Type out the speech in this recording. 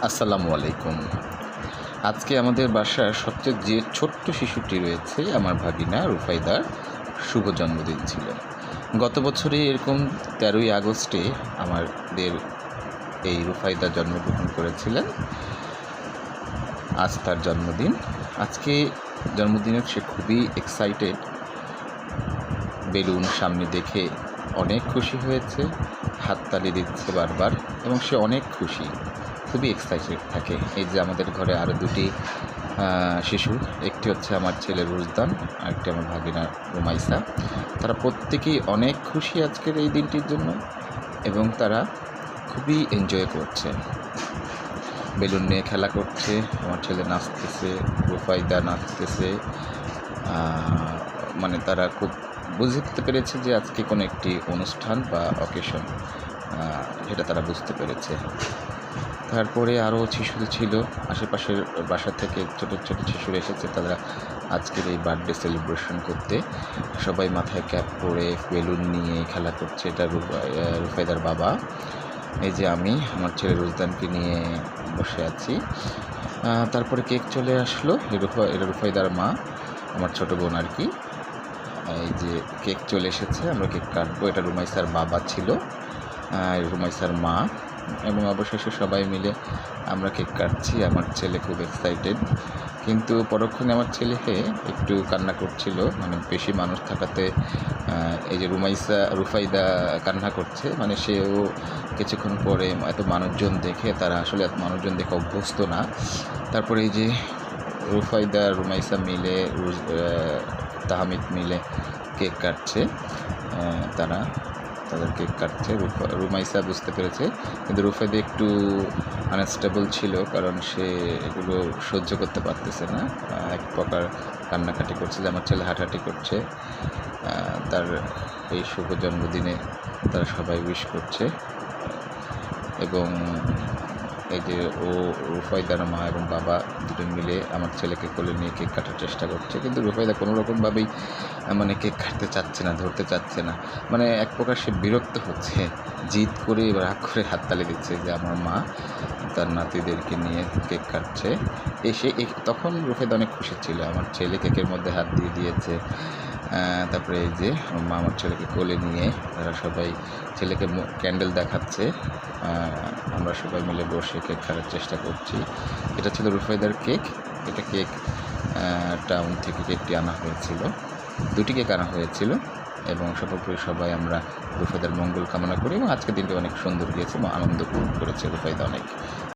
আসসালামু আলাইকুম। আজকে আমাদের বাসার সবচেয়ে যে ছোট্ট শিশুটি রয়েছে আমার ভাগিনা রুফাইদার শুভ জন্মদিন ছিল। গত বছরে এরকম ১৩ই আগস্টে আমাদের এই রুফাইদা জন্মগ্রহণ করেছিলেন। আজ তার জন্মদিন। আজকে জন্মদিনে সে খুবই এক্সাইটেড। বেলুন সামনে দেখে অনেক খুশি হয়েছে, হাততালি দিচ্ছে বারবার এবং সে অনেক খুশি, খুবই এক্সাইটেড থাকে। এই যে আমাদের ঘরে আরও দুটি শিশু, একটি হচ্ছে আমার ছেলে রুজদান, আরেকটি আমার ভাগিনা রুমাইসা। তারা প্রত্যেকেই অনেক খুশি আজকের এই দিনটির জন্য এবং তারা খুবই এনজয় করছে, বেলুন নিয়ে খেলা করছে। আমার ছেলে নাচতেছে, রুফাইদা নাচতেছে। মানে তারা খুব বুঝতে পেরেছে যে আজকে কোনো একটি অনুষ্ঠান বা অকেশন, সেটা তারা বুঝতে পেরেছে। তারপরে আরও শিশু ছিল, আশেপাশের বাসা থেকে ছোটো ছোটো শিশুরা এসেছে। তারা আজকের এই বার্থডে সেলিব্রেশন করতে সবাই মাথায় ক্যাপ পরে বেলুন নিয়ে খেলা করছে। এটা রুফাইদার বাবা। এই যে আমি আমার ছেলে রুজদানকে নিয়ে বসে আছি। তারপরে কেক চলে আসলো। এটা রুফাইদার মা, আমার ছোটো বোন আর কি। এই যে কেক চলে এসেছে, আমরা কেক কাটবো। এটা রুমাইসার বাবা ছিল, রুমাইসার মা, এবং অবশেষে সবাই মিলে আমরা কেক কাটছি। আমার ছেলে খুব এক্সাইটেড, কিন্তু পরক্ষণে আমার ছেলে একটু কান্না করছিল। মানে বেশি মানুষ থাকাতে এই যে রুফাইদা কান্না করছে, মানে সেও কিছুক্ষণ পরে এত মানুষজন দেখে, তারা আসলে এত মানুষজন দেখে অভ্যস্ত না। তারপরে এই যে রুফাইদা রুমাইসা মিলে, তাহমিদ মিলে কেক কাটছে। তাদের কেক কাটছে। রুমাইসা বুঝতে পেরেছে, কিন্তু রুফাইদা একটু আনস্টেবল ছিল, কারণ সে এগুলো সহ্য করতে পারতেছে না। এক প্রকার কান্নাকাটি করছে যে আমার ছেলে হাঁটাহাঁটি করছে। তার এই শুভ জন্মদিনে তারা সবাই উইশ করছে এবং এই যে রুফাইদার মা এবং বাবা দুজন মিলে আমার ছেলেকে কোলে নিয়ে কেক কাটার চেষ্টা করছে, কিন্তু রুফাইদা কোনো রকমভাবেই মানে কেক কাটতে চাচ্ছে না, ধরতে চাচ্ছে না। মানে এক প্রকার সে বিরক্ত হচ্ছে, জিদ করে রাগ করে হাততালি দিচ্ছে যে আমার মা তার নাতিদেরকে নিয়ে কেক কাটছে। তখন রুফাইদা অনেক খুশি ছিল, আমার ছেলে কেকের মধ্যে হাত দিয়ে দিয়েছে। তারপরে এই যে মা আমার ছেলেকে কোলে নিয়ে তারা সবাই ছেলেকে ক্যান্ডেল দেখাচ্ছে। আমরা সবাই মিলে বসে কেক কাটার চেষ্টা করছি। এটা ছিল রুফাইদার কেক। এটা কেক টাউন থেকে কেকটি আনা হয়েছিল, দুটি কেক আনা হয়েছিল এবং সর্বোপরি সবাই আমরা রুফাইদার মঙ্গল কামনা করি এবং আজকের দিনটি অনেক সুন্দর গিয়েছে এবং আনন্দ উপভোগ করেছে রুফাইদা অনেক।